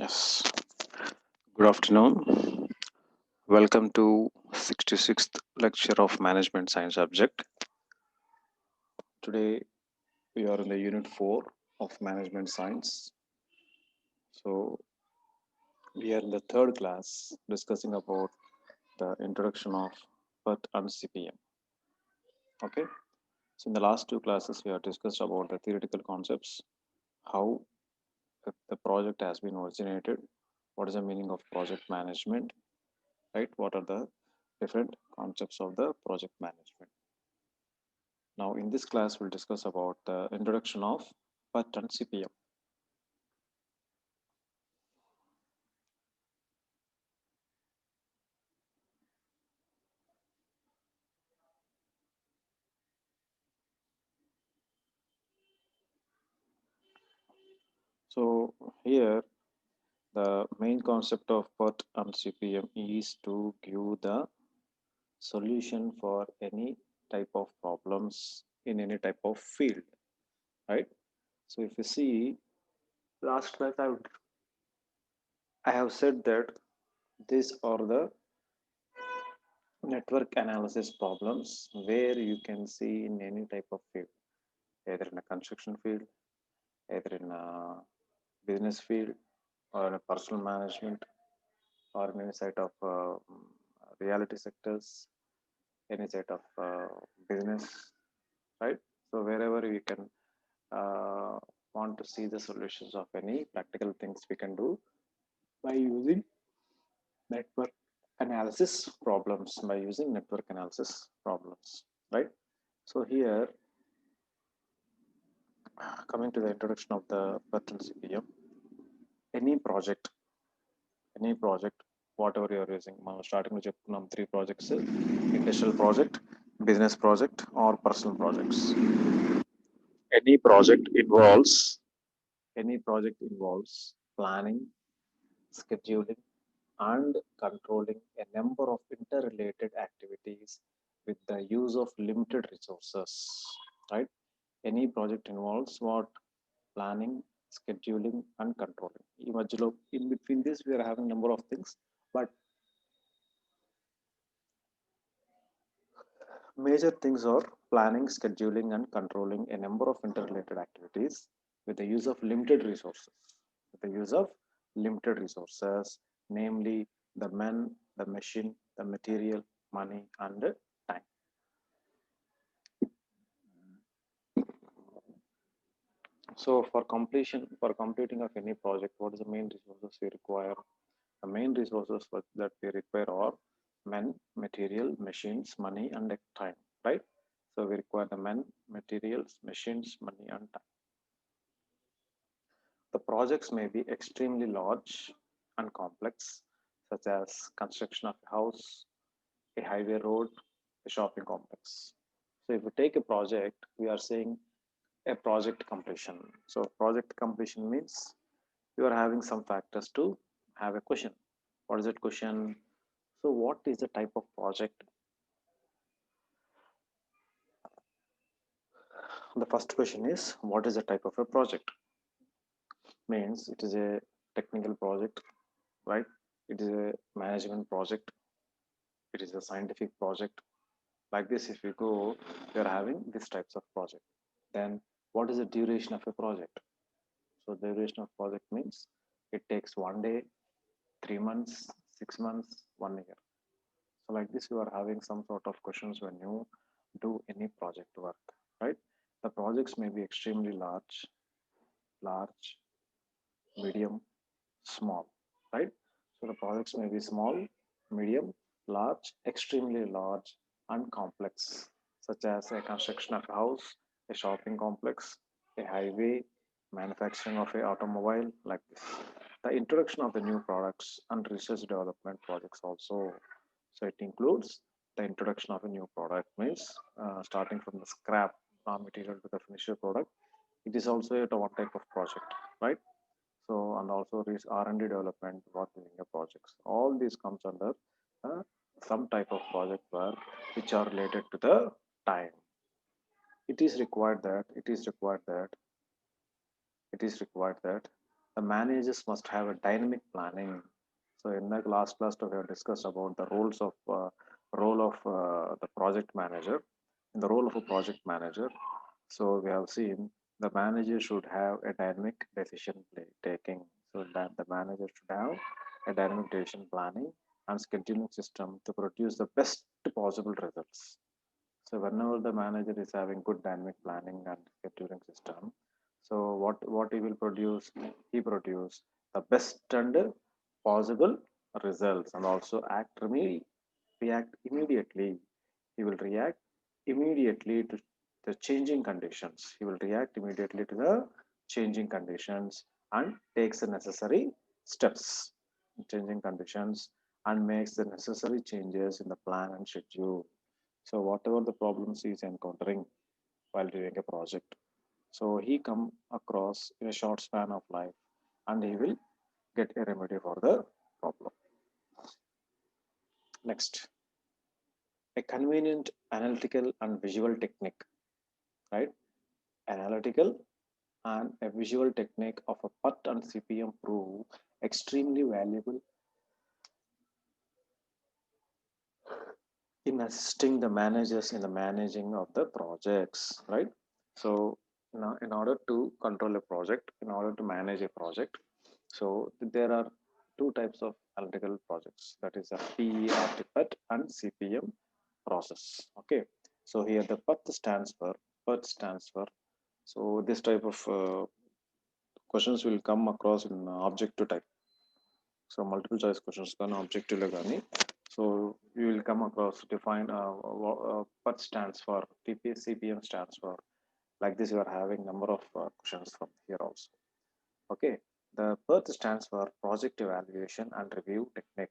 Yes. Good afternoon. Welcome to 66th lecture of Management Science subject. Today we are in the unit 4 of Management Science. So we are in the third class discussing about the introduction of PERT and CPM. Okay. So in the last two classes we have discussed about the theoretical concepts, how the project has been originated, what is the meaning of project management, right? What are the different concepts of the project management? Now, in this class, we'll discuss about the introduction of PERT and CPM. So here, the main concept of PERT and CPM is to give the solution for any type of problems in any type of field, right? So if you see, last class I have said that these are the network analysis problems where you can see in any type of field, either in a construction field, either in a business field, or in a personal management, or in any side of reality sectors, any side of business, right? So wherever you can uh, want to see the solutions of any practical things we can do by using network analysis problems, by using network analysis problems, right? So here, coming to the introduction of the Bertrand CPM, any project, any project, whatever you are using, మనం starting లో చెప్పుకున్నాం three projects, industrial project, business project or personal projects. Any project involves any project involves planning, scheduling, and controlling a number of interrelated activities with the use of limited resources, right? Any project involves what? Planning, scheduling, and controlling. ఈ మధ్యలో in between this we are having number of things, but major things are planning, scheduling, and controlling a number of interrelated activities with the use of limited resources. With the use of limited resources, namely the men, the machine, the material, money, and the time. So for completing of any project, what is the main resources we require? The main resources that we require are men, material, machines, money, and time, right? So we require the men, materials, machines, money, and time. The projects may be extremely large and complex, such as construction of a house, a highway road, a shopping complex. So if we take a project, we are saying a project completion. So project completion means you are having some factors to have a question. What is that question? So what is the type of project? The first question is, what is the type of a project? Means it is a technical project, right? It is a management project. It is a scientific project. Like this, if we go, we are having these types of project. Then what is the duration of a project? So the duration of project means it takes 1 day, 3 months, 6 months, 1 year. So like this, you are having some sort of questions when you do any project work, right? The projects may be extremely large, medium, small, right? So the projects may be small, medium, large, extremely large, and complex, such as a construction of a house, a shopping complex, a highway, manufacturing of a automobile, like this. The introduction of the new products and research development projects also. So it includes the introduction of a new product, means starting from the scrap raw material to the finished product. It is also a one type of project, right? So and also this R&D development work in the projects. All these comes under uh, some type of project work which are related to the time. It is required that it is required that The managers must have a dynamic planning. So in the last class, we have discussed about the role of the project manager. In the role of a project manager, so we have seen the manager should have a dynamic decision taking. So that the manager should have a dynamic decision planning and scheduling system to produce the best possible results. So whenever the manager is having good dynamic planning and scheduling system, so what he will produce? He produce the best and possible results and also react immediately. He will react immediately to the changing conditions. He will react immediately to the changing conditions and takes the necessary steps in changing conditions and makes the necessary changes in the plan and schedule. So whatever the problems he is encountering while doing a project, so he come across in a short span of life and he will get a remedy for the problem. Next, a convenient analytical and visual technique, right? Analytical and a visual technique of a PUT and CPM prove extremely valuable in assisting the managers in the managing of the projects, right? So now, in order to control a project, in order to manage a project, so there are two types of analytical projects. That is a PERT and CPM process. Okay. So here the PERT stands for. So this type of questions will come across in objective type. So multiple choice questions can objective gani. So you will come across define PERT stands for, CPM stands for. Like this, you are having number of questions from here also. Okay, the PERT stands for Project Evaluation and Review Technique,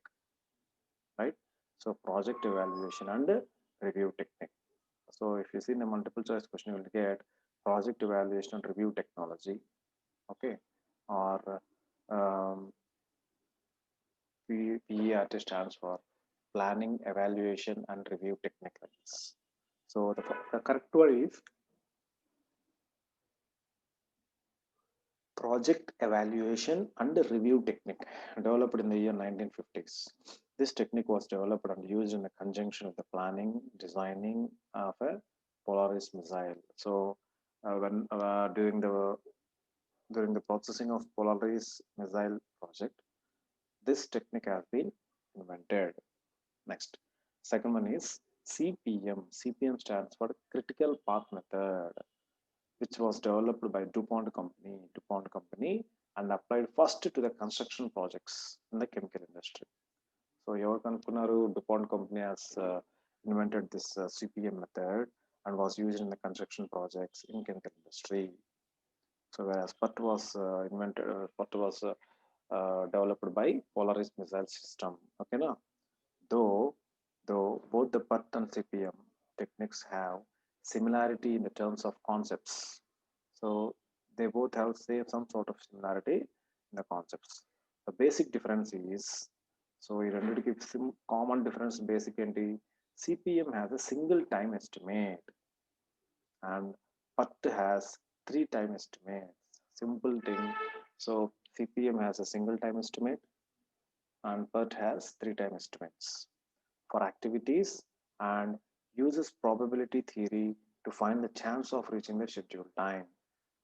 right? So project evaluation and review technique. So if you see the multiple choice question, you will get project evaluation and review technology, okay, or PERT stands for Planning, Evaluation and Review Techniques. So the correct word is Project Evaluation and Review Technique, developed in the year 1950s. This technique was developed and used in the conjunction with the planning, designing of a Polaris missile. So, when during the processing of Polaris missile project, this technique has been invented. Next, second one is CPM. CPM stands for Critical Path Method, which was developed by DuPont Company, and applied first to the construction projects in the chemical industry. So, ఎవరు కనుక్కున్నారు? DuPont Company has invented this CPM method and was used in the construction projects in chemical industry. So, whereas PUT was developed by Polaris missile system. Okay, na? Though, though both the PUT and CPM techniques have similarity in the terms of concepts, so they both have some sort of similarity in the concepts. The basic difference is, so you need to give some common difference. Basic entity CPM has a single time estimate and PUT has three time estimates. Simple thing. So CPM has a single time estimate and PUT has three time estimates for activities and uses probability theory to find the chance of reaching the scheduled time.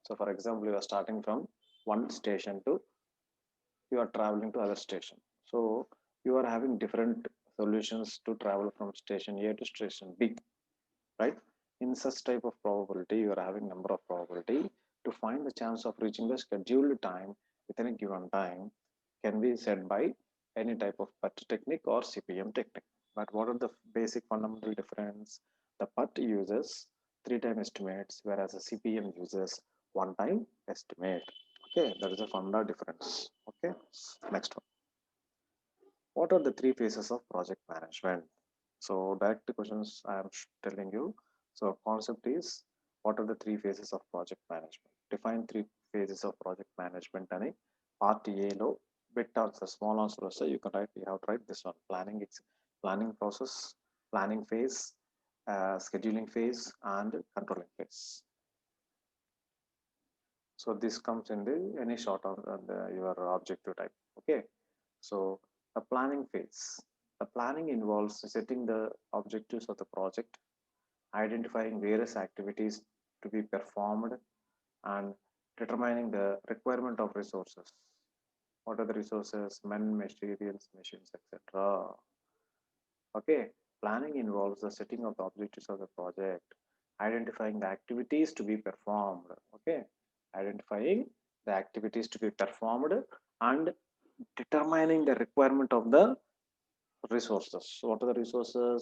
So for example, you are starting from one station to you are traveling to other station. So you are having different solutions to travel from station A to station B, right? In such type of probability, you are having number of probability to find the chance of reaching the scheduled time within a given time can be said by any type of PUT technique or CPM technique. But what are the basic fundamental difference? The PUT uses three time estimates, whereas the CPM uses one time estimate. Okay, that is a fundamental difference. Okay, next one. What are the three phases of project management? So direct questions I am telling you. So concept is, what are the three phases of project management? Define three phases of project management and part A lo bit answer, small answer. So you can write, you have to write this one. Planning, it's planning process, planning phase, scheduling phase, and controlling phase. So this comes in the any sort of your objective type. Okay. So the planning phase. The planning involves setting the objectives of the project, identifying various activities to be performed, and determining the requirement of resources. What are the resources? Men, materials, machines, etc. Okay. Planning involves the setting of the objectives of the project, identifying the activities to be performed. Okay. Identifying the activities to be performed and determining the requirement of the resources. So what are the resources?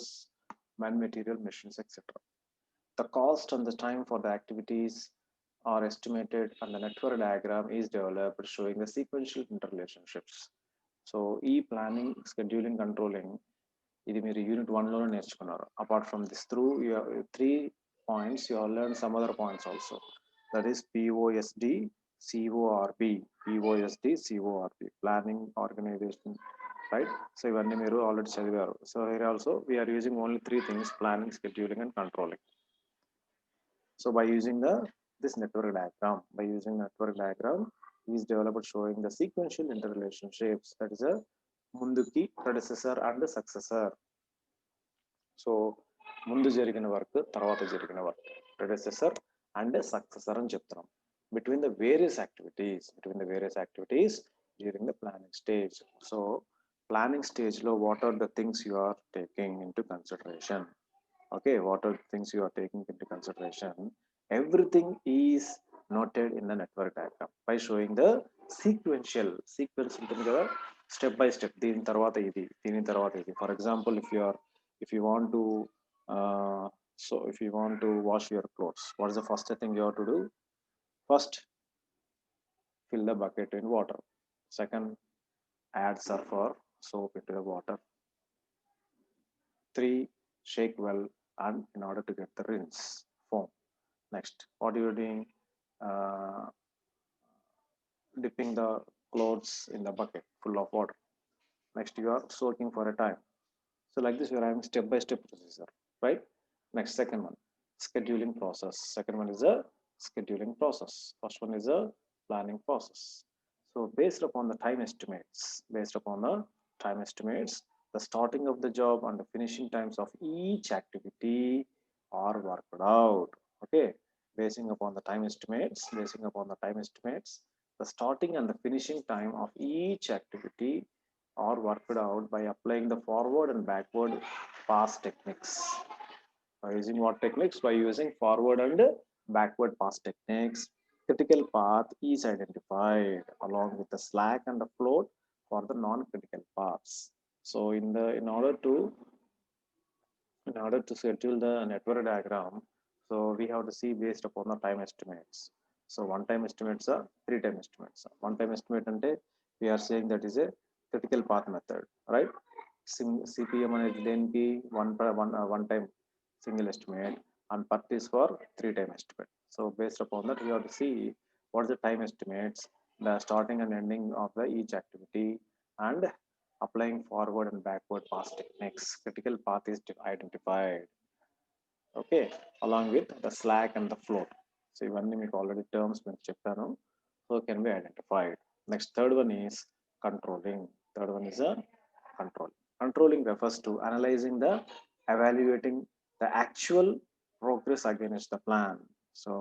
Man, material, machines, etc. The cost and the time for the activities are estimated and the network diagram is developed showing the sequential interrelationships. So e planning, scheduling, controlling ఇది మీరు unit 1లోనే నేర్చుకున్నారు. Apart from this through three points you learn some other points also, that is POSDCORB. POSDCORB planning organization, right? So ఇవన్నీ మీరు already చదివారు. So here also we are using only three things: planning, scheduling and controlling. So by using this network diagram, is developed showing the sequential interrelationships, that is a ముందుకి predecessor and successor. So ముందు జరిగిన work, తర్వాత జరిగిన work, predecessor and successor అని చెప్తున్నాం. between the various activities during the planning stage. So planning stage లో what are the things you are taking into consideration? Okay, what are the things you are taking into consideration? Everything is noted in the network diagram by showing the sequence ఉంటుంది కదా, step by step. దీని తర్వాత ఇది. For example, if you want to wash your clothes, what is the first thing you have to do? First, fill the bucket in water. Second, add surf or soap into the water. 3, shake well and in order to get the rinse foam. Next, what you are doing? Dipping the clothes in the bucket full of water. Next, you are soaking for a time. So like this, we are having step by step procedure, right? Next, second one, scheduling process. Second one is a scheduling process. First one is a planning process. So based upon the time estimates, the starting of the job and the finishing times of each activity are worked out. Okay, basing upon the time estimates, the starting and the finishing time of each activity are worked out by applying the forward and backward pass techniques. By using what techniques? By using forward and backward pass techniques, critical path is identified along with the slack and the float for the non-critical paths. So in order to schedule the network diagram, so we have to see based upon the time estimates. So one time estimates are, three time estimates. One time estimate ante we are saying that is a critical path method, right? CPM అనేది దేనికి one time single estimate, and PERT is for three time estimate. So based upon that, we have to see what is the time estimates, the starting and ending of the each activity, and applying forward and backward pass techniques. Critical path is identified, okay, along with the slack and the float. So ఇవన్నీ మీకు already terms మీకు చెప్పాను. So can be identified. Next, third one is controlling. Controlling refers to analyzing the evaluating the actual progress against the plan. So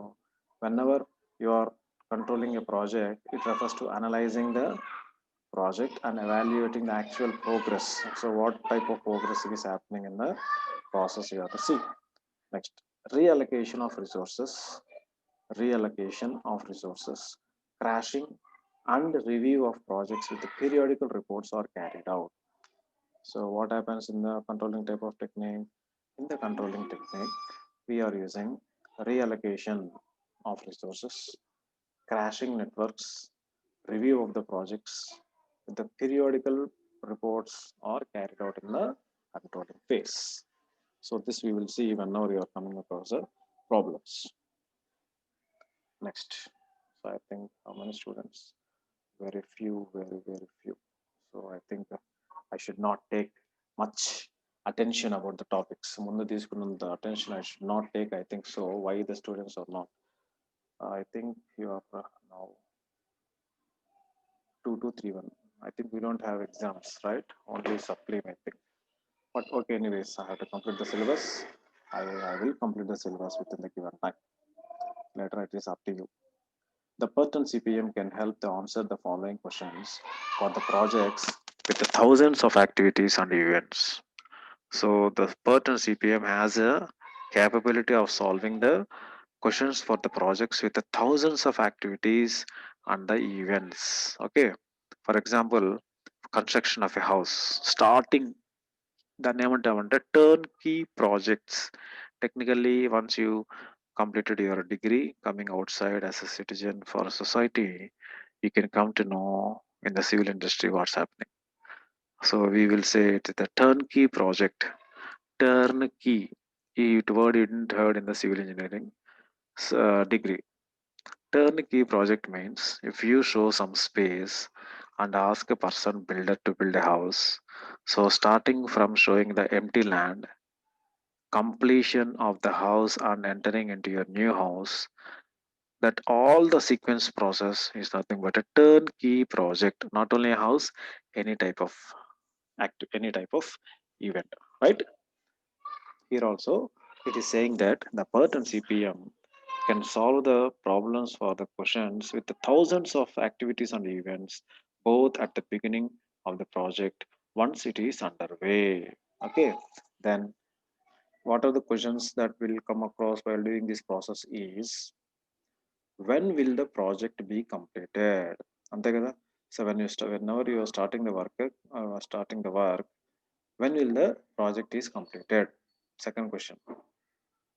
whenever you are controlling a project, it refers to analyzing the project and evaluating the actual progress. So what type of progress is happening in the process, you have to see. Next, reallocation of resources, crashing and review of projects with the periodical reports are carried out. So what happens in the controlling type of technique? In the controlling technique, we are using reallocation of resources, crashing networks, review of the projects with the periodical reports are carried out in the controlling phase. So this we will see whenever you are coming across the problems. Next, so I think how many students? Very few. So I think I should not take much attention about the topics. ముందు తీసుకున్నంత attention I should not take, I think so. Why the students are not I think you are now 2231. I think we don't have exams, right? Only supplementing. But okay, anyways, I have to complete the syllabus. I will complete the syllabus within the given time. Later, it is up to you. The Perton CPM can help to answer the following questions for the projects with the thousands of activities and events. So the Perton CPM has a capability of solving the questions for the projects with the thousands of activities and the events. Okay. For example, construction of a house, starting the name of turnkey projects. Technically, once you completed your degree, coming outside as a citizen for a society, you can come to know in the civil industry what's happening. So we will say it is the turnkey project. Turnkey. It word you didn't heard in the civil engineering degree. Turnkey project means if you show some space and ask a person builder to build a house. So starting from showing the empty land, completion of the house and entering into your new house, that all the sequence process is nothing but a turnkey project, not only a house, any type of any type of event, right? Here also it is saying that the PERT and CPM can solve the problems for the questions with the thousands of activities and events both at the beginning of the project once it is underway. Okay, then what are the questions that will come across while doing this process is when will the project be completed? అంతే కదా. So whenever you are starting the work, when will the project is completed? Second question,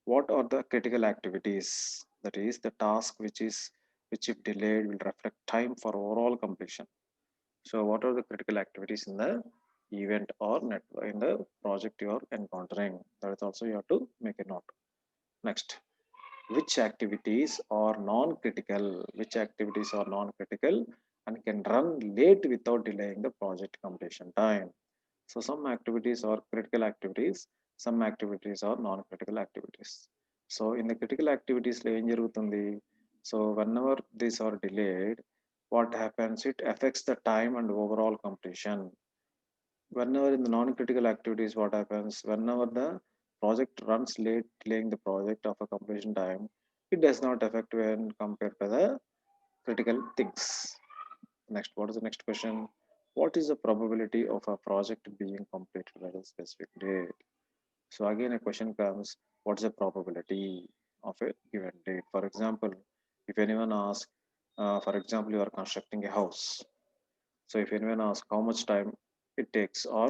what are the critical activities? That is the task which if delayed will reflect time for overall completion. So what are the critical activities in the event or net in the project you are encountering? That is also you have to make a note. Next, which activities are non-critical? Which activities are non-critical and can run late without delaying the project completion time? So some activities are critical activities, some activities are non-critical activities. So in the critical activities లో ఏం జరుగుతుంది? So whenever these are delayed, what happens? It affects the time and overall completion. Whenever in the non-critical activities, what happens? Whenever the project runs late, delaying the project of a completion time, it does not affect when compared to the critical things. Next, what is the next question? What is the probability of a project being completed by a specific date? So again, a question comes, what's the probability of a given date? For example, if anyone asks, for example, you are constructing a house. So if anyone asks how much time it takes or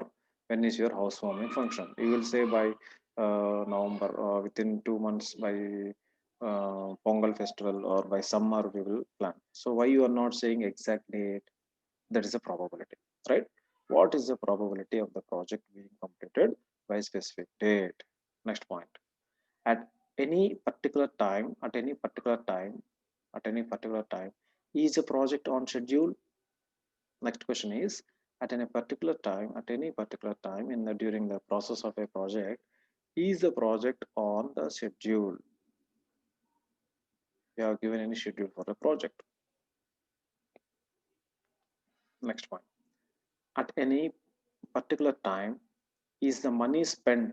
when is your housewarming function, you will say by November, within 2 months by Pongal festival or by summer we will plan. So why you are not saying exact date? That is a probability, right? What is the probability of the project being completed by a specific date? Next point. At any particular time, at any particular time, is a project on schedule? Next question is, at any particular time in the during the process of a project, is the project on the schedule? You have given any schedule for the project. Next point. At any particular time, is the money spent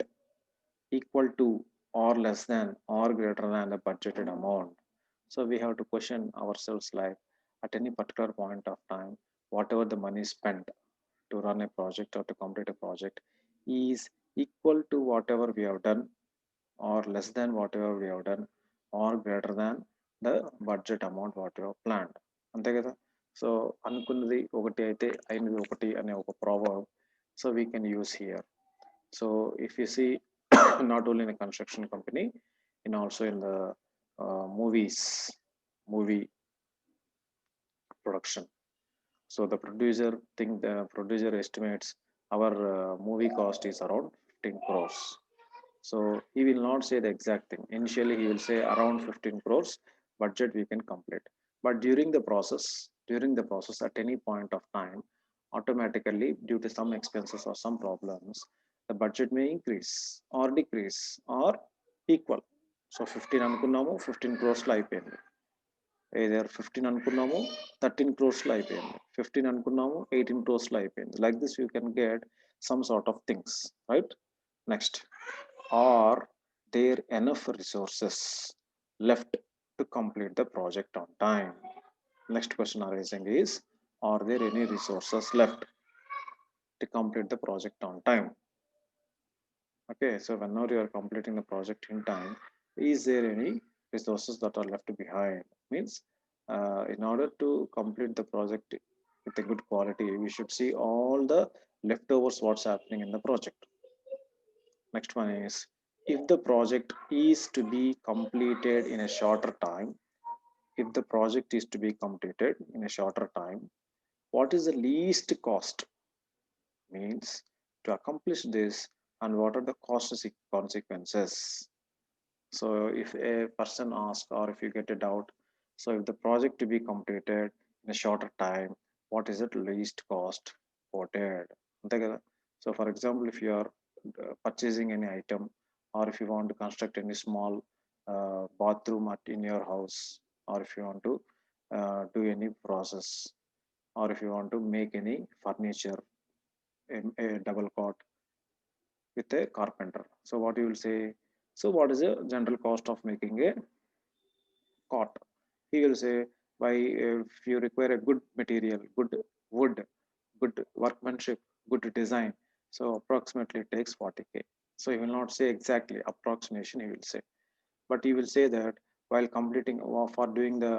equal to or less than or greater than the budgeted amount? So we have to question ourselves like at any particular point of time, whatever the money spent to run a project or to complete a project is equal to whatever we have done or less than whatever we have done or greater than the budget amount what you have planned. అంతే కదా. So అనుకున్నది ఒకటి అయితే అయినది ఒకటి అనే ఒక proverb so we can use here. So if you see not only in a construction company and also in the movies, movie production. So the producer estimates our movie cost is around 15 crores. So he will not say the exact thing. Initially, he will say around 15 crores budget we can complete. But during the process at any point of time, automatically due to some expenses or some problems, the budget may increase or decrease or equal. So 15 అనుకున్నాము 15 crores లో అయిపోయింది. either 15 అనుకున్నాము 13 crores లో అయిపోయింది, 15 అనుకున్నాము 18 crores లో అయిపోయింది. Like this you can get some sort of things, right? Next, are there enough resources left to complete the project on time? Next question arising is, are there any resources left to complete the project on time? Okay, so whenever you are completing the project in time, is there any resources that are left behind? Means, in order to complete the project with a good quality, we should see all the leftovers, what's happening in the project. Next one is, if the project is to be completed in a shorter time, if the project is to be completed in a shorter time, what is the least cost? Means, to accomplish this, and what are the cost consequences? So if a person asks, or if you get a doubt, so if the project to be completed in a shorter time, what is it least cost quoted? అంతే కదా. So for example, if you are purchasing any item, or if you want to construct any small bathroom in your house, or if you want to do any process, or if you want to make any furniture, a double cot with a carpenter. So what you will say? So what is the general cost of making a cot? He will say, by if you require a good material, good wood, good workmanship, good design, so approximately it takes 40K. So he will not say exactly approximation, he will say, but he will say that while completing or for doing the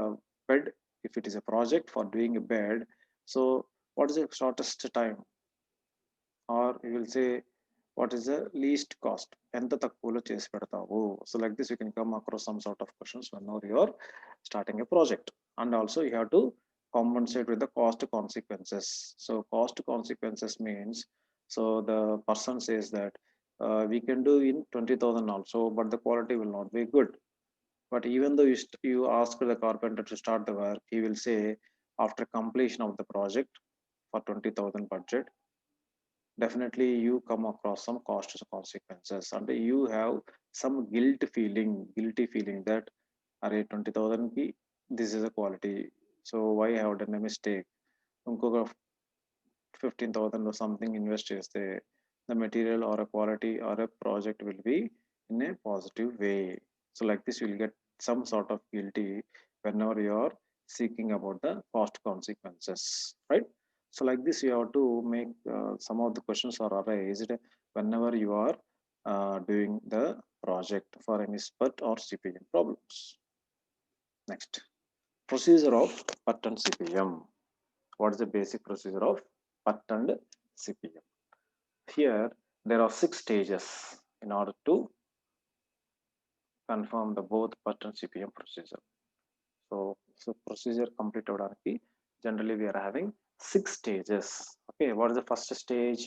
bed, if it is a project for doing a bed, so what is the shortest time? Or you will say, what is the least cost, ఎంత తక్కువలో చేసి పెడతావు? So like this you can come across some sort of questions whenever you are starting a project. And also you have to compensate with the cost consequences. So cost consequences means, so the person says that we can do in 20,000 also, but the quality will not be good. But even though you ask the carpenter to start the work, he will say, after completion of the project for 20,000 budget, definitely you come across some cost consequences, and you have some guilty feeling that, are 20,000 ki this is a quality, so why I have done a mistake? ఇంకొక 15,000 or something invest చేస్తే the material or a quality or a project will be in a positive way. So like this you will get some sort of guilty whenever you are seeking about the cost consequences, right? So like this you have to make some of the questions are raised whenever you are doing the project for any spurt or CPM problems. Next, procedure of PERT and CPM. What is the basic procedure of PERT and CPM? Here there are 6 stages in order to confirm the both PERT and CPM procedure. So procedure complete avadanaiki generally we are having 6 stages. Okay, what is the first stage?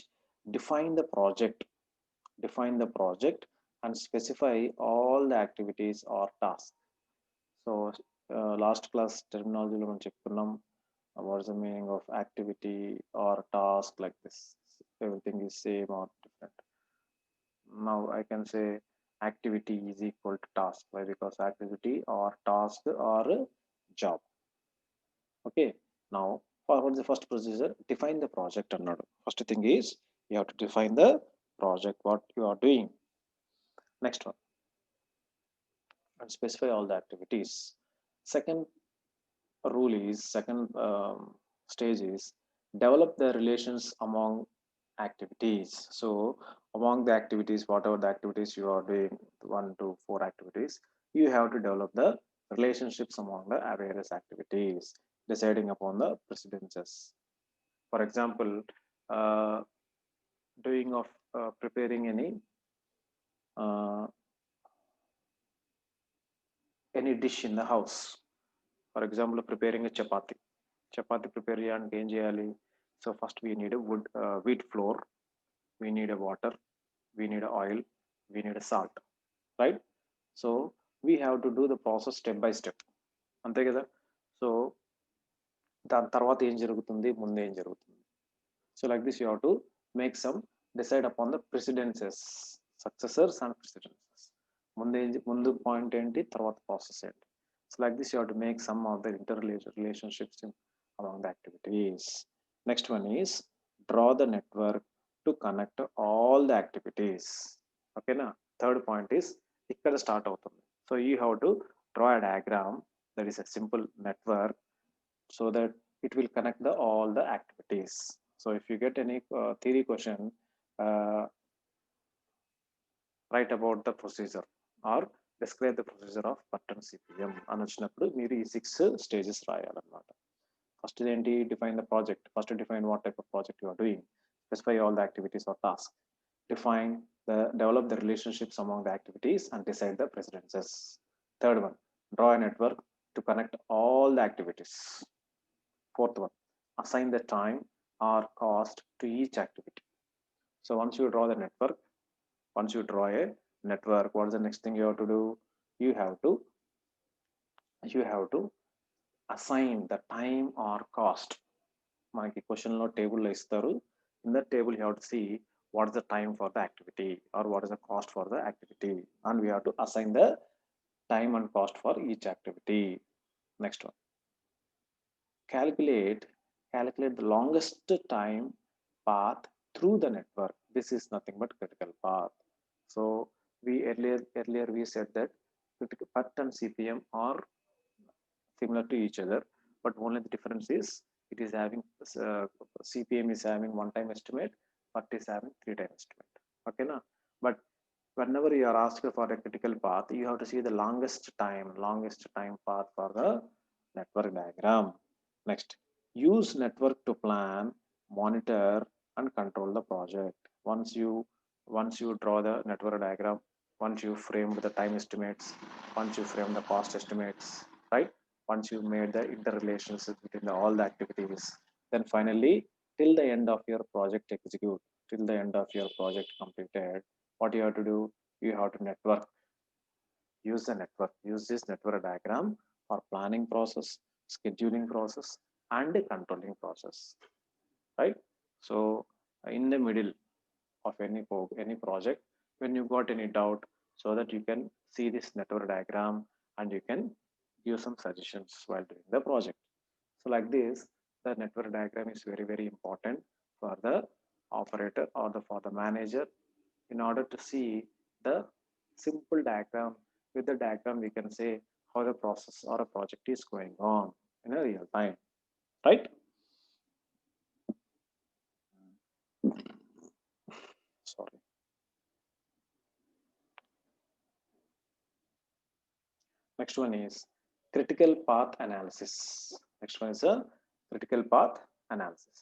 Define the project. Define the project and specify all the activities or tasks. So last class terminology lo మనం చెప్పుకున్నాం, what is the meaning of activity or task, like this everything is same or different. Now I can say activity is equal to task. Why? Because activity or task or job. Okay, now what is the first procedure? Define the project. Another first thing is you have to define the project, what you are doing. Next one, and specify all the activities. Second rule is, second stage is, develop the relations among activities. So among the activities, whatever the activities you are doing, 1 to 4 activities, you have to develop the relationships among the various activities, deciding upon the precedences. For example, uh, doing of preparing uh, any dish in the house. For example, preparing a chapati. Chapati prepare చేయాలంటే ఏం చేయాలి? So first we need a wheat flour, we need a water, we need a oil, we need a salt, right? So we have to do the process step by step. అంతే కదా. So దాని తర్వాత ఏం జరుగుతుంది, ముందు ఏం జరుగుతుంది? So like this you have to make some, decide upon the precedences, successors and precedences. ముందు పాయింట్ ఏంటి, తర్వాత ప్రాసెస్ ఏంటి. So like this, you have to make some of the interrelationships among the activities. Next one is draw the network to connect all the activities. Okay, na? Third point is ఇక్కడ start అవుతుంది. So you have to draw a diagram that is a simple network so that it will connect all the activities. So if you get any theory question, uh, write about the procedure or describe the procedure of pattern CPM అని వచ్చినప్పుడు మీరు ఈ 6 stages రాయాలన్నమాట. First ఏంటి, define the project. First define what type of project you are doing. Specify all the activities or tasks. Define develop the relationships among the activities and decide the precedences. Third one, draw a network to connect all the activities. Fourth one, assign the time or cost to each activity. So once you draw the network, once you draw a network, what is the next thing you have to do? You have to assign the time or cost. మనకి క్వశ్చన్లో టేబుల్లో ఇస్తారు. In that table you have to see what is the time for the activity or what is the cost for the activity, and we have to assign the time and cost for each activity. Next one, calculate the longest time path through the network. This is nothing but critical path. So we earlier we said that critical path and CPM are similar to each other, but only the difference is it is having CPM is having one time estimate, but is having 3 time estimate. Okay, na? But whenever you are asked for a critical path, you have to see the longest time path for the network diagram. Next, use network to plan, monitor, and control the project. Once you draw the network diagram, once you frame the time estimates, once you frame the cost estimates, right? Once you made the interrelations between all the activities, then finally, till the end of your project execute, till the end of your project completed, what you have to do? You have to use this network diagram for planning process, scheduling process, and the controlling process, right? So in the middle of any project, when you got any doubt, so that you can see this network diagram and you can give some suggestions while doing the project. So like this, the network diagram is very important for the operator or for the manager, in order to see the simple diagram. With the diagram, we can say how the process or a project is going on in a real time, right? Sorry. Next one is critical path analysis. Next one is a critical path analysis.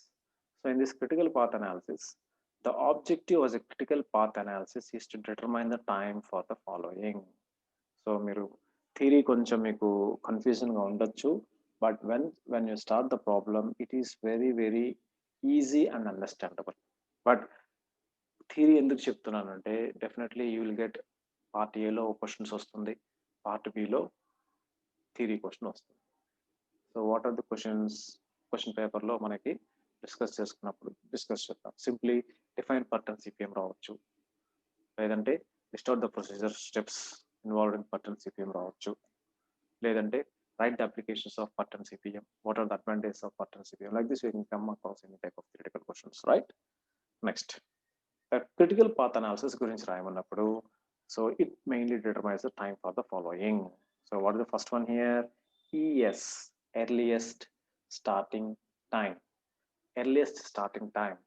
So in this critical path analysis, the objective as a critical path analysis is to determine the time for the following. So మీరు theory కొంచెం మీకు కన్ఫ్యూజన్గా ఉండొచ్చు, but when you start the problem it is very easy and understandable. But theory ఎందుకు చెప్తున్నానంటే definitely you will get part ఏలో questions వస్తుంది, part బిలో థియరీ క్వశ్చన్ వస్తుంది. So what are the question పేపర్లో మనకి డిస్కస్ చేద్దాం. సింప్లీ డిఫైన్ పార్ట్ సిపిఎం రావచ్చు, లేదంటే list out the procedure steps involved in pattern CPM రావచ్చు, లేదంటే write the applications of pattern CPM, what are the advantages of pattern CPM. Like this you can come across any type of theoretical questions, right? Next, the critical path analysis గురించి రాయమన్నప్పుడు, so it mainly determines the time for the following. So what is the first one here? ES, earliest starting time. Earliest starting time,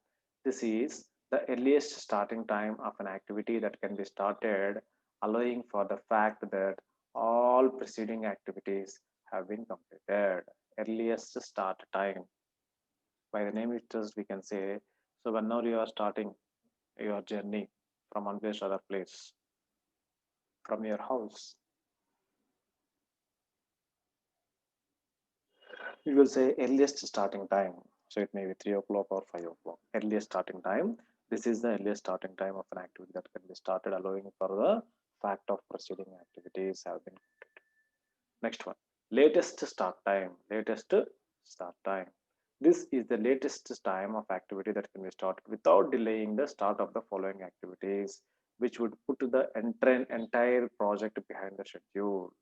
this is the earliest starting time of an activity that can be started, allowing for the fact that all preceding activities have been completed. Earliest start time. By the name itself, we can say, so whenever you are starting your journey from one place to other place, from your house, you will say earliest starting time. So it may be 3 o'clock or 5 o'clock. Earliest starting time. This is the earliest starting time of an activity that can be started, allowing for the fact of preceding activities have been completed. Next one, latest start time. Latest start time. This is the latest time of activity that can be started without delaying the start of the following activities, which would put the entire project behind the schedule.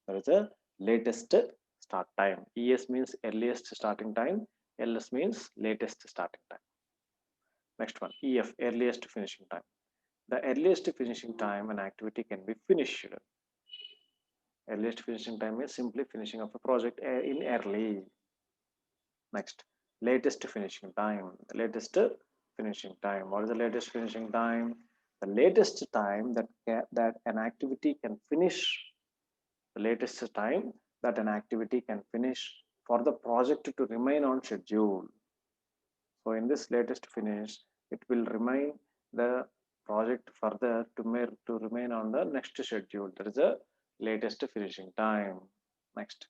That is a latest start time. ES means earliest starting time. LS means latest starting time. Next one, EF, earliest finishing time. The earliest finishing time an activity can be finished. Earliest finishing time is simply finishing of a project in early. Next, latest finishing time. The latest finishing time. What is the latest finishing time? The latest time that an activity can finish. The latest time that an activity can finish for the project to remain on schedule. So in this latest finish, it will remain the project further to remain on the next schedule. That is the latest finishing time. Next,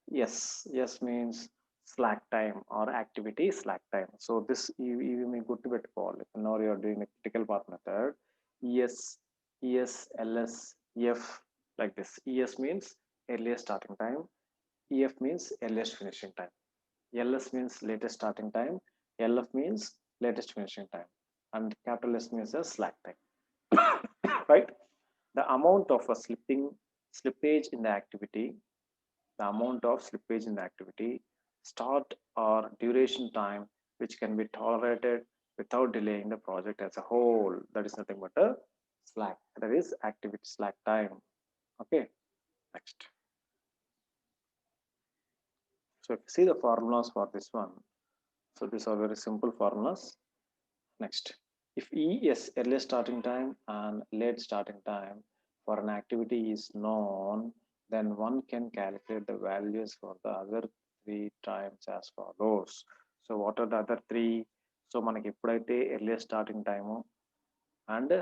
yes means slack time or activity slack time. So this you may good to bet call. Now you are doing a critical path method. Es, ls, ef like this. Es means earliest starting time. Ef means earliest finishing time. LS means latest starting time. LF means latest finishing time. And capital S means a slack time. Right? The amount of a slippage in the activity, the amount of slippage in the activity, start or duration time, which can be tolerated without delaying the project as a whole. That is nothing but a slack. That is activity slack time. Okay. Next. So if you see the formulas for this one, so these are very simple formulas. Next, if E is early starting time and late starting time for an activity is known, then one can calculate the values for the other three times as follows. So what are the other three? So మనకి ఎప్పుడైతే early starting time and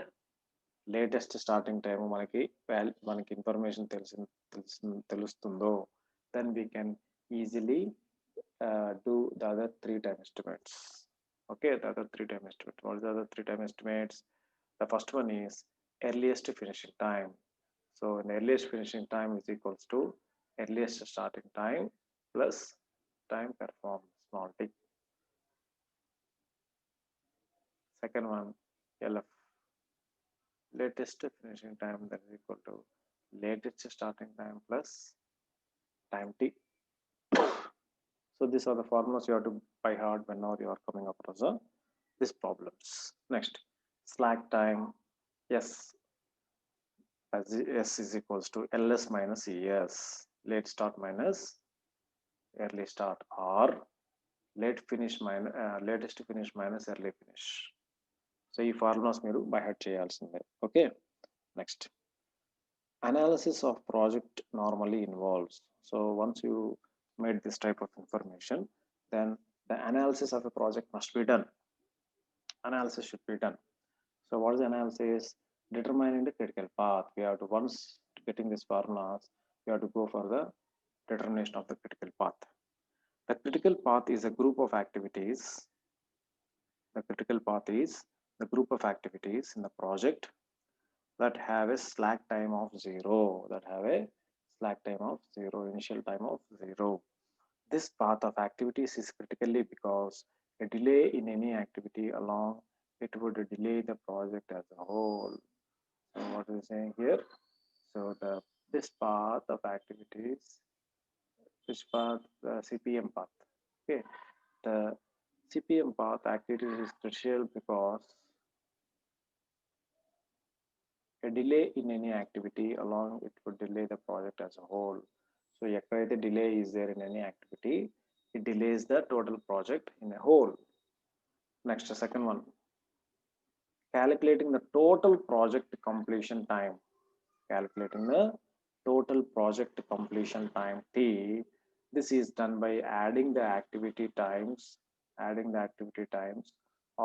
latest starting time మనకి information తెలుస్తుందో then we can easily do the other three time estimates. Okay, the other three time estimates. What is the other three time estimates? The first one is earliest finishing time. So the earliest finishing time is equals to earliest starting time plus time performed, small t. Second one, LF, latest finishing time, that is equal to latest starting time plus time t. So these are the formulas you have to by heart whenever you are coming across these problems. Next, slack time. Yes, as S is equals to LS minus ES. Late start minus early start, or latest finish minus early finish. So ఈ formulas మీరు by heart చేయాల్సిందే. Okay. Next, analysis of project normally involves. So once you made this type of information, then the analysis of a project must be done. Analysis should be done. So what is the analysis? Determining the critical path. We have to, once getting this formulas, we have to go for the determination of the critical path. The critical path is a group of activities. The critical path is the group of activities in the project that have a slack time of 0, that have a slack time of 0, initial time of 0. This path of activities is critically because a delay in any activity along it would delay the project as a whole. So what is saying here? So this path of activities, which path? The CPM path. Okay, the CPM path activities is crucial because a delay in any activity along it would delay the project as a whole. So the delay is there in any activity, it delays the total project in a whole. Next, the second one, calculating the total project completion time. Calculating the total project completion time T. This is done by adding the activity times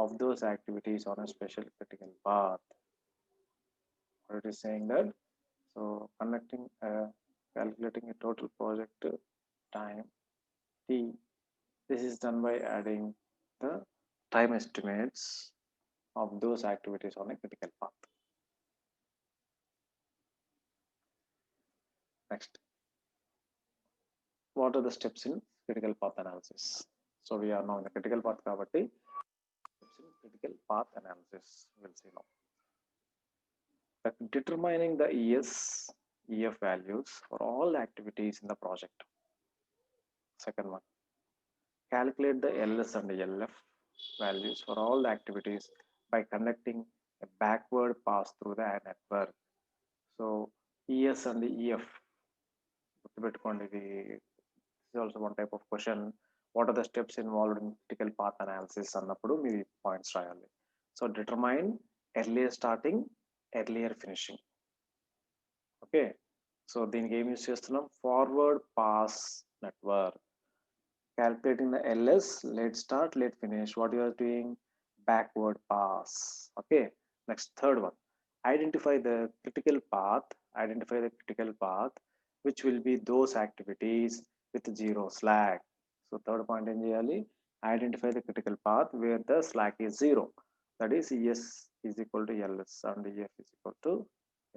of those activities on a special critical path. What it is saying that, so calculating a total project time T. This is done by adding the time estimates of those activities on a critical path. Next, what are the steps in critical path analysis? So we are now in the critical path kabatti steps in critical path analysis we'll see now. Determining the ES, EF values for all the activities in the project. Second one, calculate the LS and LF values for all the activities by conducting a backward pass through the network. So ES and the EF, this is also one type of question. What are the steps involved in critical path analysis అన్నప్పుడు మీ points రాయాలి. So determine earlier starting, earlier finishing. Okay, so దీనికి ఏం use చేస్తున్నాం? Forward pass network. Calculating the LS, late start, late finish. What you are doing? Backward pass. Okay. Next, third one. Identify the critical path. Identify the critical path, which will be those activities with zero slack. So third point in GLE, identify the critical path where the slack is zero. That is ES is equal to LS and EF is equal to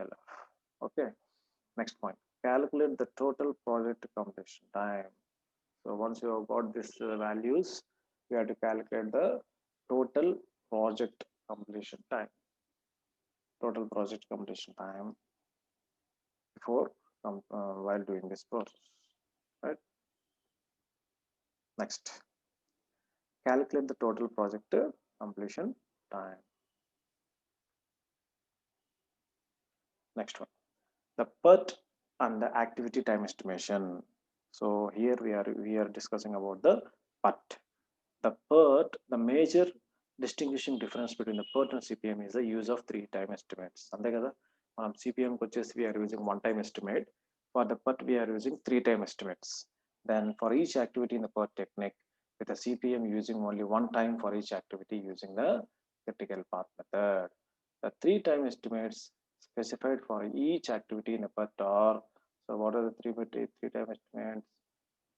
LF. Okay. Next point. Calculate the total project completion time. So once you have got these values, you have to calculate the total project completion time. Total project completion time before while doing this process, right? Next, calculate the total project completion time. Next one, the PERT and the activity time estimation. So here we are discussing about the PERT. The PERT, the major distinguishing difference between the PERT and CPM is the use of 3-time estimates. అంతే కదా, మనం CPM వచ్చేసి we are using 1-time estimate. For the PERT we are using 3-time estimates. Then for each activity in the PERT technique, with the CPM using only 1 time for each activity using the critical path method. The 3-time estimates specified for each activity in the PERT are, so what are the 3-time estimates?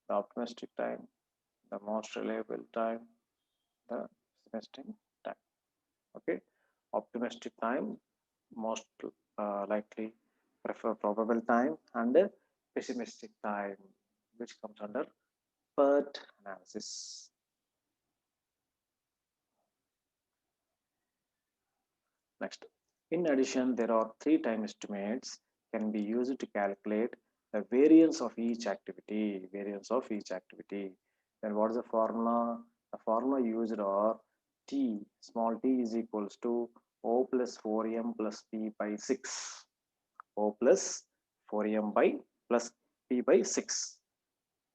The optimistic time, the most reliable time, the pessimistic time. Okay, optimistic time, most likely prefer probable time, and pessimistic time, which comes under PERT analysis. Next, in addition, there are 3-time estimates can be used to calculate the variance of each activity. Variance of each activity. Then what is the formula? The formula used are T, small t is equals to O plus 4m plus P by 6. O plus 4m by plus P by 6.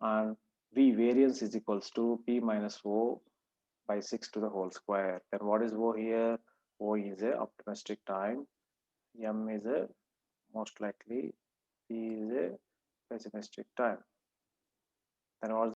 And V variance is equals to P minus O by 6 to the whole square. Then what is O here? O is a optimistic time, M is a most likely, P is a pessimistic time. Then what is